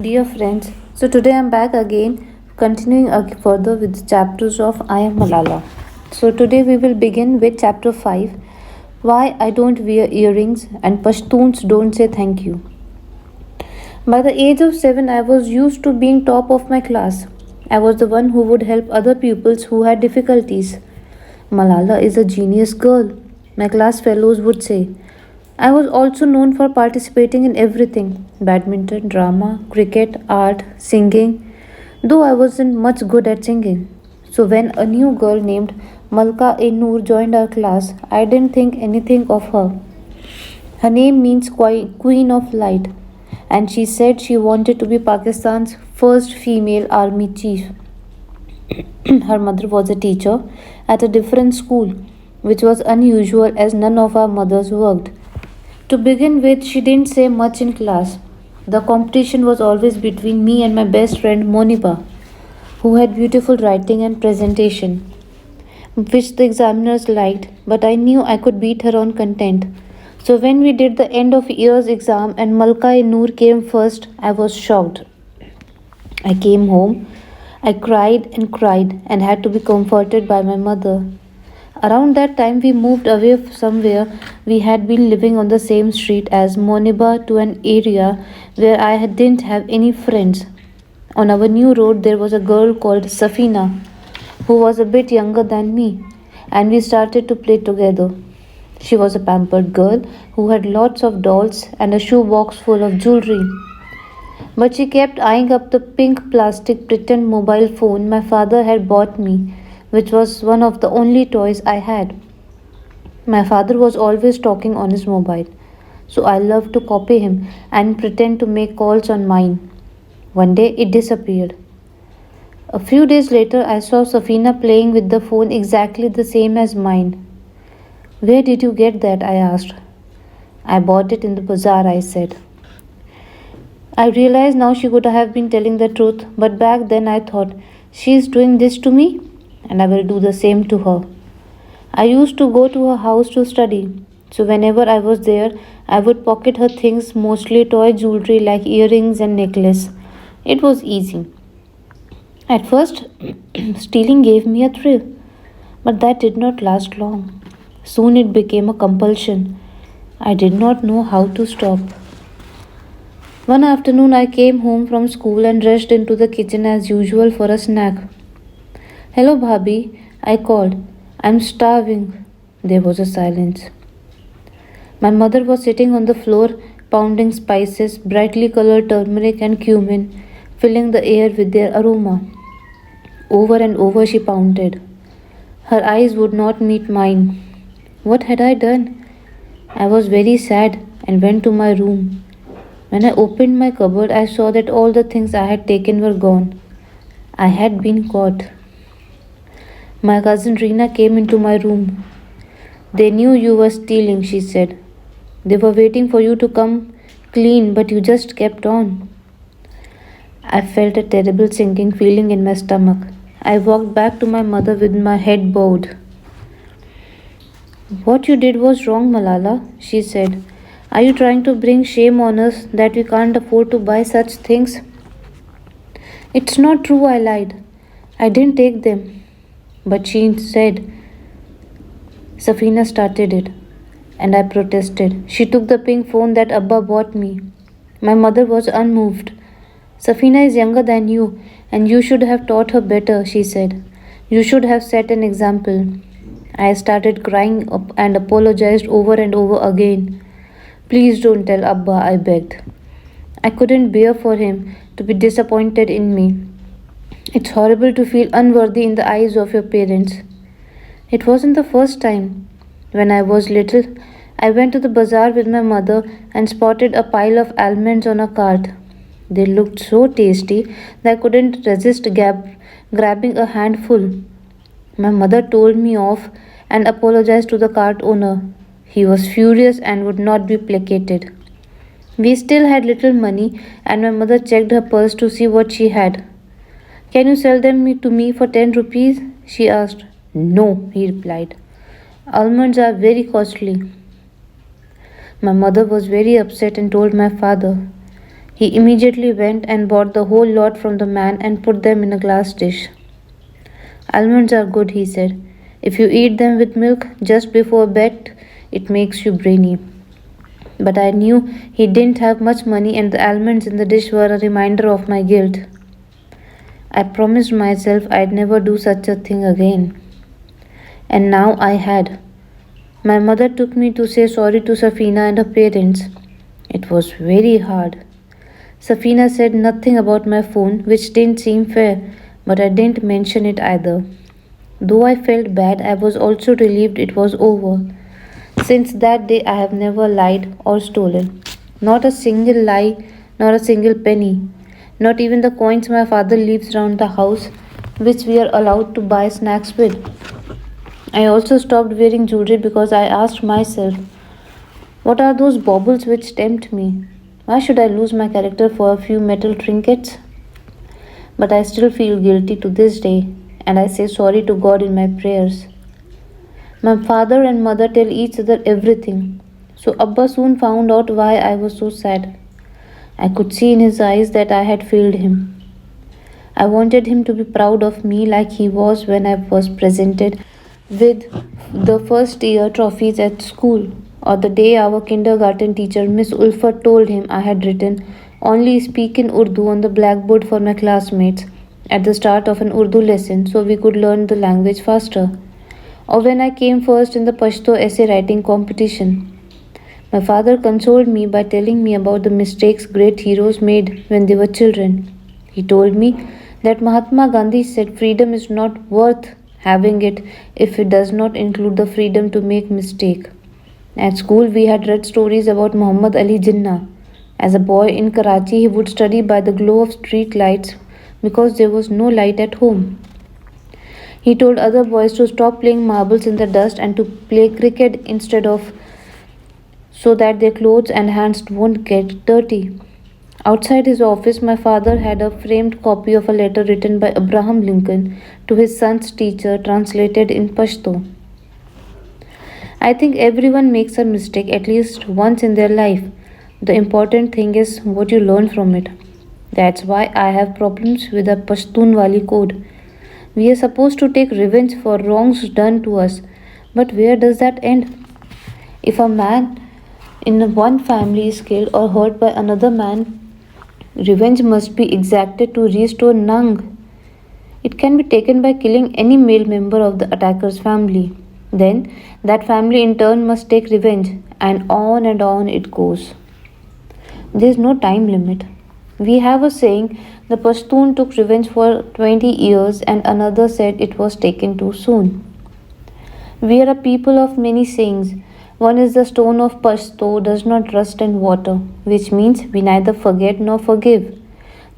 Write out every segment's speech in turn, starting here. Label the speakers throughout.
Speaker 1: Dear friends, so today I'm back again, continuing further with the chapters of I Am Malala. So today we will begin with chapter 5, Why I Don't Wear Earrings and Pashtuns Don't Say Thank You. By the age of 7, I was used to being top of my class. I was the one who would help other pupils who had difficulties. Malala is a genius girl, my class fellows would say. I was also known for participating in everything badminton, drama, cricket, art, singing, though I wasn't much good at singing. So, when a new girl named Malka e Noor joined our class, I didn't think anything of her. Her name means Queen of Light, and she said she wanted to be Pakistan's first female army chief. Her mother was a teacher at a different school, which was unusual as none of our mothers worked. To begin with, she didn't say much in class. The competition was always between me and my best friend Moniba, who had beautiful writing and presentation, which the examiners liked, but I knew I could beat her on content. So when we did the end of year's exam and Malka Noor came first, I was shocked. I came home, I cried and had to be comforted by my mother. Around that time, we moved away somewhere. We had been living on the same street as Moniba to an area where didn't have any friends. On our new road, there was a girl called Safina who was a bit younger than me, and we started to play together. She was a pampered girl who had lots of dolls and a shoebox full of jewelry. But she kept eyeing up the pink plastic pretend mobile phone my father had bought me, which was one of the only toys I had. My father was always talking on his mobile, so I loved to copy him and pretend to make calls on mine. One day it disappeared. A few days later, I saw Safina playing with the phone exactly the same as mine. Where did you get that? I asked. I bought it in the bazaar, I said. I realized now she could have been telling the truth, but back then I thought, she is doing this to me, and I will do the same to her. I used to go to her house to study, so whenever I was there, I would pocket her things, mostly toy jewelry like earrings and necklace. It was easy. At first, stealing gave me a thrill, but that did not last long. Soon it became a compulsion. I did not know how to stop. One afternoon, I came home from school and rushed into the kitchen as usual for a snack. Hello, Bhabhi, I called. I'm starving. There was a silence. My mother was sitting on the floor, pounding spices, brightly colored turmeric and cumin, filling the air with their aroma. Over and over she pounded. Her eyes would not meet mine. What had I done? I was very sad and went to my room. When I opened my cupboard, I saw that all the things I had taken were gone. I had been caught. My cousin Reena came into my room. They knew you were stealing, she said. They were waiting for you to come clean, but you just kept on. I felt a terrible sinking feeling in my stomach. I walked back to my mother with my head bowed. What you did was wrong, Malala, she said. Are you trying to bring shame on us that we can't afford to buy such things? It's not true, I lied. I didn't take them. But she said, Safina started it, and I protested. She took the pink phone that Abba bought me. My mother was unmoved. Safina is younger than you, and you should have taught her better, she said. You should have set an example. I started crying up and apologized over and over again. Please don't tell Abba, I begged. I couldn't bear for him to be disappointed in me. It's horrible to feel unworthy in the eyes of your parents. It wasn't the first time. When I was little, I went to the bazaar with my mother and spotted a pile of almonds on a cart. They looked so tasty that I couldn't resist grabbing a handful. My mother told me off and apologized to the cart owner. He was furious and would not be placated. We still had little money, and my mother checked her purse to see what she had. Can you sell them to me for 10 rupees? She asked. No, he replied. Almonds are very costly. My mother was very upset and told my father. He immediately went and bought the whole lot from the man and put them in a glass dish. Almonds are good, he said. If you eat them with milk just before bed, it makes you brainy. But I knew he didn't have much money, and the almonds in the dish were a reminder of my guilt. I promised myself I'd never do such a thing again. And now I had. My mother took me to say sorry to Safina and her parents. It was very hard. Safina said nothing about my phone, which didn't seem fair, but I didn't mention it either. Though I felt bad, I was also relieved it was over. Since that day, I have never lied or stolen. Not a single lie, not a single penny. Not even the coins my father leaves round the house, which we are allowed to buy snacks with. I also stopped wearing jewelry because I asked myself, what are those baubles which tempt me? Why should I lose my character for a few metal trinkets? But I still feel guilty to this day, and I say sorry to God in my prayers. My father and mother tell each other everything, so Abba soon found out why I was so sad. I could see in his eyes that I had failed him. I wanted him to be proud of me like he was when I was presented with the first year trophies at school, or the day our kindergarten teacher Miss Ulfat told him I had written only speak in Urdu on the blackboard for my classmates at the start of an Urdu lesson so we could learn the language faster, or when I came first in the Pashto essay writing competition. My father consoled me by telling me about the mistakes great heroes made when they were children. He told me that Mahatma Gandhi said freedom is not worth having it if it does not include the freedom to make mistake. At school we had read stories about Muhammad Ali Jinnah. As a boy in Karachi, he would study by the glow of street lights because there was no light at home. He told other boys to stop playing marbles in the dust and to play cricket instead of so that their clothes and hands won't get dirty. Outside his office, my father had a framed copy of a letter written by Abraham Lincoln to his son's teacher, translated in Pashto. I think everyone makes a mistake at least once in their life. The important thing is what you learn from it. That's why I have problems with the Pashtunwali code. We are supposed to take revenge for wrongs done to us, but where does that end? If a man in one family is killed or hurt by another man, revenge must be exacted to restore Nang. It can be taken by killing any male member of the attacker's family. Then that family in turn must take revenge, and on it goes. There is no time limit. We have a saying the Pashtun took revenge for 20 years, and another said it was taken too soon. We are a people of many sayings. One is the stone of Pashto does not rust in water, which means we neither forget nor forgive.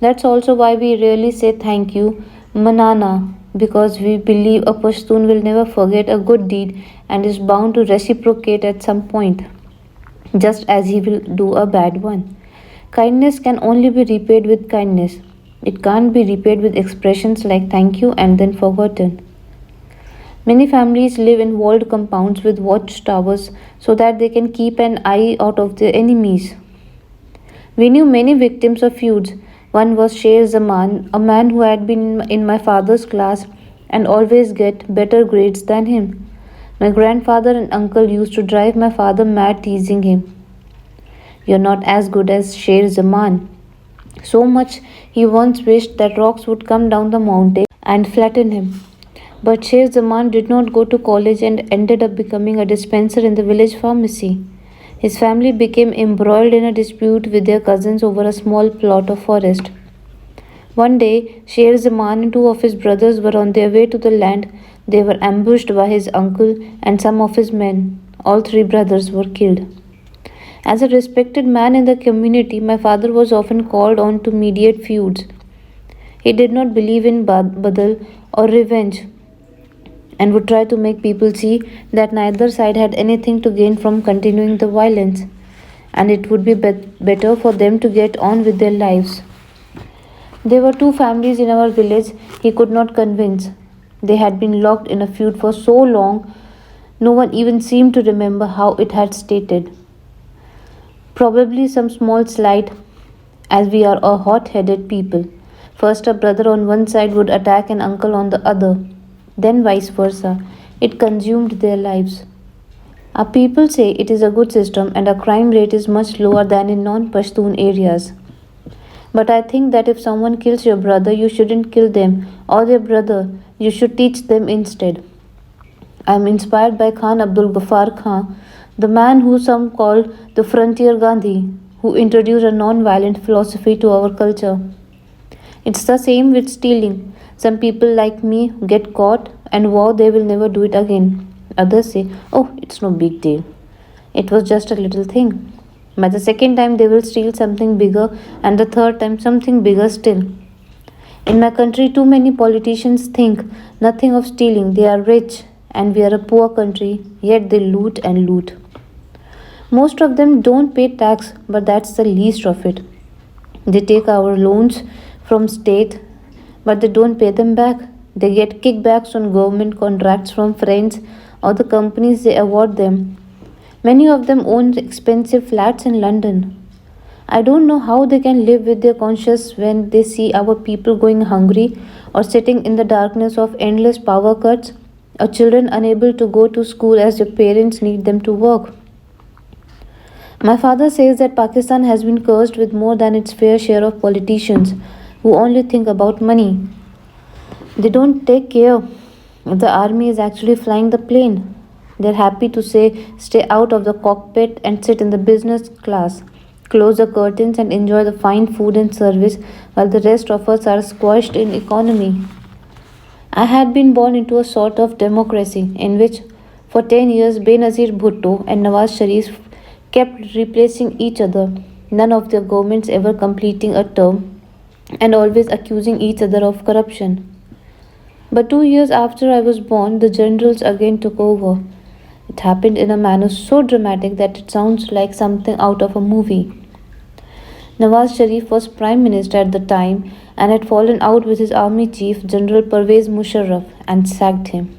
Speaker 1: That's also why we rarely say thank you, Manana, because we believe a Pashtun will never forget a good deed and is bound to reciprocate at some point, just as he will do a bad one. Kindness can only be repaid with kindness. It can't be repaid with expressions like thank you and then forgotten. Many families live in walled compounds with watchtowers so that they can keep an eye out of their enemies. We knew many victims of feuds. One was Sher Zaman, a man who had been in my father's class and always get better grades than him. My grandfather and uncle used to drive my father mad teasing him. You're not as good as Sher Zaman. So much he once wished that rocks would come down the mountain and flatten him. But Sher Zaman did not go to college and ended up becoming a dispenser in the village pharmacy. His family became embroiled in a dispute with their cousins over a small plot of forest. One day, Sher Zaman and two of his brothers were on their way to the land. They were ambushed by his uncle and some of his men. All three brothers were killed. As a respected man in the community, my father was often called on to mediate feuds. He did not believe in badal or revenge and would try to make people see that neither side had anything to gain from continuing the violence, and it would be better for them to get on with their lives. There were two families in our village he could not convince. They had been locked in a feud for so long, no one even seemed to remember how it had started. Probably some small slight, as we are a hot headed people. First, a brother on one side would attack an uncle on the other, then vice versa. It consumed their lives. Our people say it is a good system and our crime rate is much lower than in non Pashtun areas. But I think that if someone kills your brother, you shouldn't kill them or their brother, you should teach them instead. I am inspired by Khan Abdul Ghaffar Khan, the man who some call the frontier Gandhi, who introduced a non-violent philosophy to our culture. It's the same with stealing. Some people like me get caught and vow they will never do it again. Others say, oh, it's no big deal. It was just a little thing. By the second time, they will steal something bigger, and the third time, something bigger still. In my country, too many politicians think nothing of stealing. They are rich, and we are a poor country, yet they loot and loot. Most of them don't pay tax, but that's the least of it. They take our loans from state, but they don't pay them back. They get kickbacks on government contracts from friends or the companies they award them. Many of them own expensive flats in London. I don't know how they can live with their conscience when they see our people going hungry or sitting in the darkness of endless power cuts or children unable to go to school as their parents need them to work. My father says that Pakistan has been cursed with more than its fair share of politicians who only think about money. They don't take care if the army is actually flying the plane. They're happy to say, stay out of the cockpit and sit in the business class, close the curtains and enjoy the fine food and service while the rest of us are squashed in economy. I had been born into a sort of democracy in which for 10 years Benazir Bhutto and Nawaz Sharif kept replacing each other, none of their governments ever completing a term and always accusing each other of corruption. But 2 years after I was born, the generals again took over. It happened in a manner so dramatic that it sounds like something out of a movie. Nawaz Sharif was Prime Minister at the time and had fallen out with his army chief, General Pervez Musharraf, and sacked him.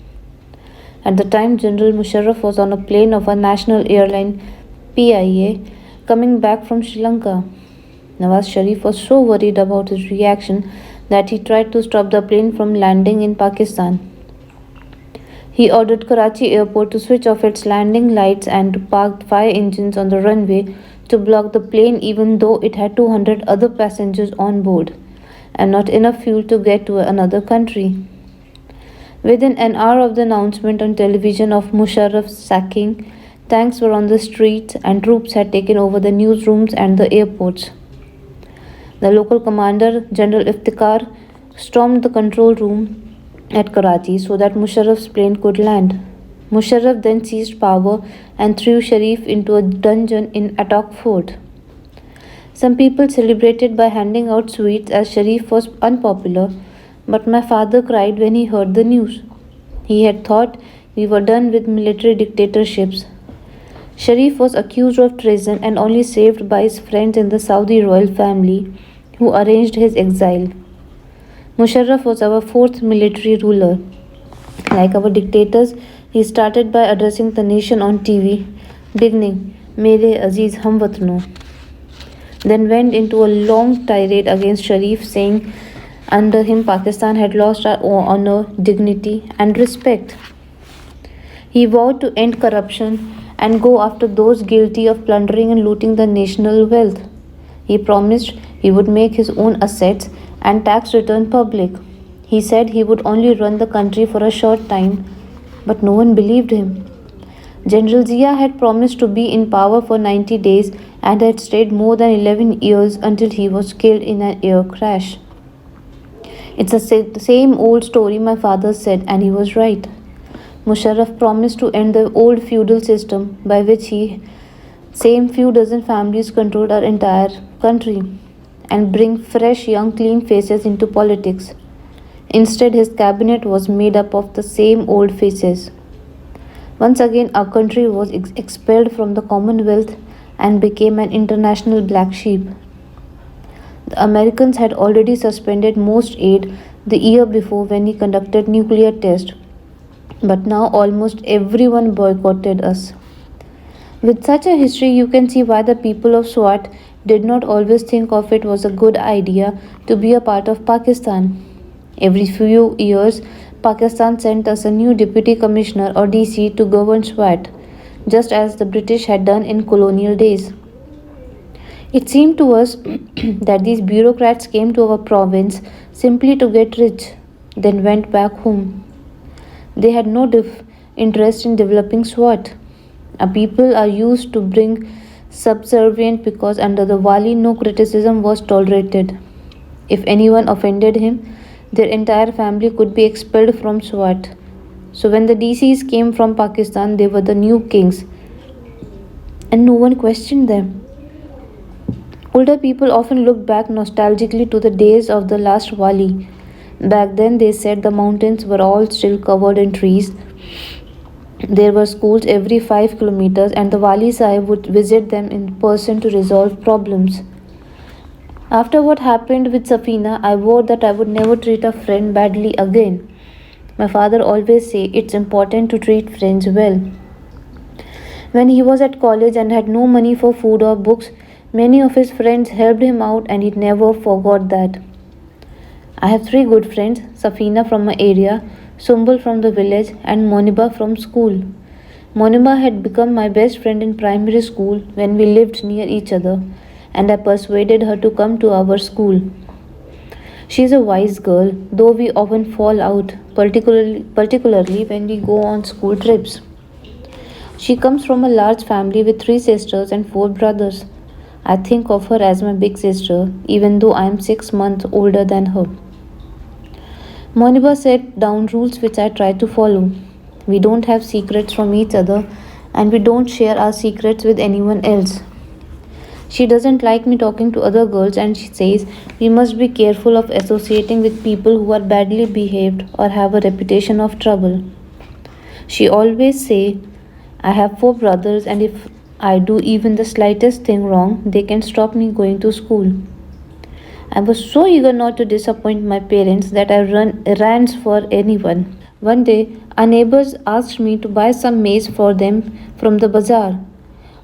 Speaker 1: At the time, General Musharraf was on a plane of a national airline, PIA, coming back from Sri Lanka. Nawaz Sharif was so worried about his reaction that he tried to stop the plane from landing in Pakistan. He ordered Karachi airport to switch off its landing lights and to park fire engines on the runway to block the plane even though it had 200 other passengers on board and not enough fuel to get to another country. Within an hour of the announcement on television of Musharraf's sacking, tanks were on the streets and troops had taken over the newsrooms and the airports. The local commander, General Iftikhar, stormed the control room at Karachi so that Musharraf's plane could land. Musharraf then seized power and threw Sharif into a dungeon in Attock Fort. Some people celebrated by handing out sweets as Sharif was unpopular, but my father cried when he heard the news. He had thought we were done with military dictatorships. Sharif was accused of treason and only saved by his friends in the Saudi royal family, who arranged his exile. Musharraf was our fourth military ruler. Like our dictators, he started by addressing the nation on TV, beginning, Mere Aziz Hamwatno, then went into a long tirade against Sharif, saying under him Pakistan had lost our honor, dignity, and respect. He vowed to end corruption and go after those guilty of plundering and looting the national wealth. He promised he would make his own assets and tax return public. He said he would only run the country for a short time, but no one believed him. General Zia had promised to be in power for 90 days and had stayed more than 11 years until he was killed in an air crash. It's the same old story, my father said, and he was right. Musharraf promised to end the old feudal system by which he same few dozen families controlled our entire country and bring fresh, young, clean faces into politics. Instead, his cabinet was made up of the same old faces. Once again, our country was expelled from the Commonwealth and became an international black sheep. The Americans had already suspended most aid the year before when he conducted nuclear tests, but now almost everyone boycotted us. With such a history, you can see why the people of Swat did not always think of it was a good idea to be a part of Pakistan. Every few years, Pakistan sent us a new deputy commissioner or DC to govern Swat, just as the British had done in colonial days. It seemed to us that these bureaucrats came to our province simply to get rich, then went back home. They had no interest in developing SWAT. A people are used to being subservient because under the Wali no criticism was tolerated. If anyone offended him, their entire family could be expelled from SWAT. So when the DCs came from Pakistan, they were the new kings, and no one questioned them. Older people often look back nostalgically to the days of the last Wali. Back then, they said the mountains were all still covered in trees. There were schools every 5 kilometers, and the Wali Sahib would visit them in person to resolve problems. After what happened with Safina, I vowed that I would never treat a friend badly again. My father always said it's important to treat friends well. When he was at college and had no money for food or books, many of his friends helped him out and he never forgot that. I have three good friends, Safina from my area, Sumbul from the village, and Moniba from school. Moniba had become my best friend in primary school when we lived near each other, and I persuaded her to come to our school. She is a wise girl, though we often fall out, particularly when we go on school trips. She comes from a large family with three sisters and four brothers. I think of her as my big sister, even though I am 6 months older than her. Moniba set down rules which I try to follow. We don't have secrets from each other, and we don't share our secrets with anyone else. She doesn't like me talking to other girls, and she says we must be careful of associating with people who are badly behaved or have a reputation of trouble. She always say, I have four brothers, and if I do even the slightest thing wrong, they can stop me going to school. I was so eager not to disappoint my parents that I run errands for anyone. One day, our neighbors asked me to buy some maize for them from the bazaar.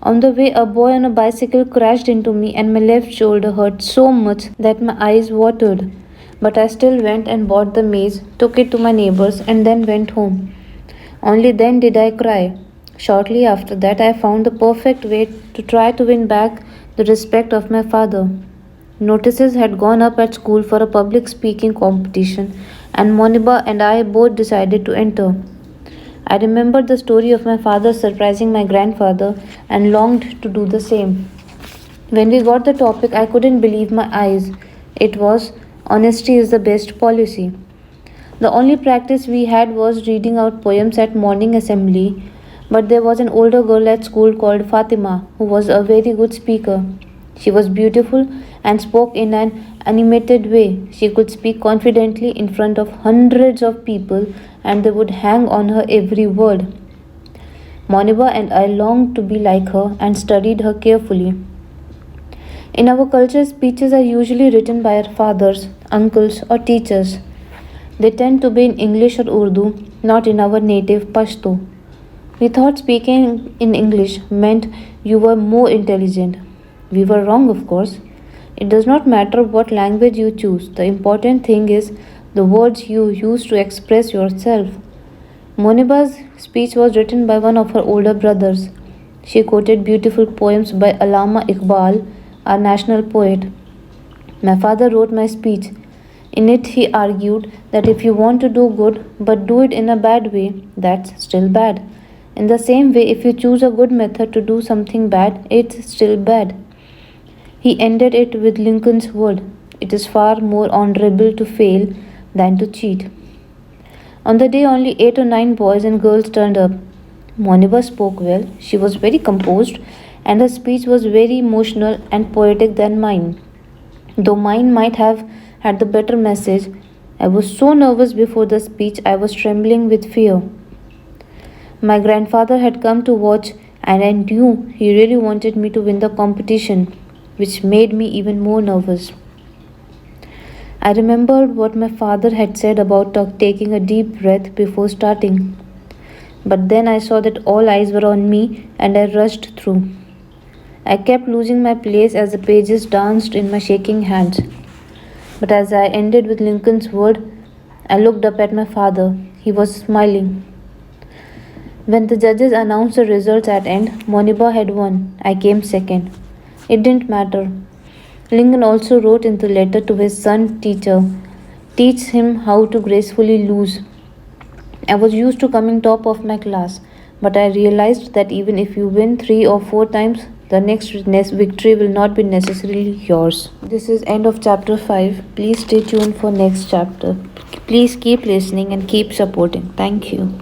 Speaker 1: On the way, a boy on a bicycle crashed into me, and my left shoulder hurt so much that my eyes watered. But I still went and bought the maize, took it to my neighbors, and then went home. Only then did I cry. Shortly after that, I found the perfect way to try to win back the respect of my father. Notices had gone up at school for a public speaking competition, and Moniba and I both decided to enter. I remembered the story of my father surprising my grandfather and longed to do the same. When we got the topic, I couldn't believe my eyes. It was honesty is the best policy. The only practice we had was reading out poems at morning assembly, but there was an older girl at school called Fatima who was a very good speaker. She was beautiful and spoke in an animated way. She could speak confidently in front of hundreds of people, and they would hang on her every word. Moniba and I longed to be like her and studied her carefully. In our culture, speeches are usually written by our fathers, uncles, or teachers. They tend to be in English or Urdu, not in our native Pashto. We thought speaking in English meant you were more intelligent. We were wrong, of course. It does not matter what language you choose, the important thing is the words you use to express yourself. Moniba's speech was written by one of her older brothers. She quoted beautiful poems by Allama Iqbal, our national poet. My father wrote my speech. In it, he argued that if you want to do good but do it in a bad way, that's still bad. In the same way, if you choose a good method to do something bad, it's still bad. He ended it with Lincoln's word, it is far more honorable to fail than to cheat. On the day, only 8 or 9 boys and girls turned up. Moniba spoke well, she was very composed, and her speech was very emotional and poetic than mine. Though mine might have had the better message, I was so nervous before the speech I was trembling with fear. My grandfather had come to watch, and I knew he really wanted me to win the competition, which made me even more nervous. I remembered what my father had said about taking a deep breath before starting. But then I saw that all eyes were on me and I rushed through. I kept losing my place as the pages danced in my shaking hands. But as I ended with Lincoln's word, I looked up at my father. He was smiling. When the judges announced the results at end, Moniba had won. I came second. It didn't matter. Lincoln also wrote in the letter to his son teacher, teach him how to gracefully lose. I was used to coming top of my class, but I realized that even if you win 3 or 4 times, the next victory will not be necessarily yours. This is end of chapter 5. Please stay tuned for next chapter. Please keep listening and keep supporting. Thank you.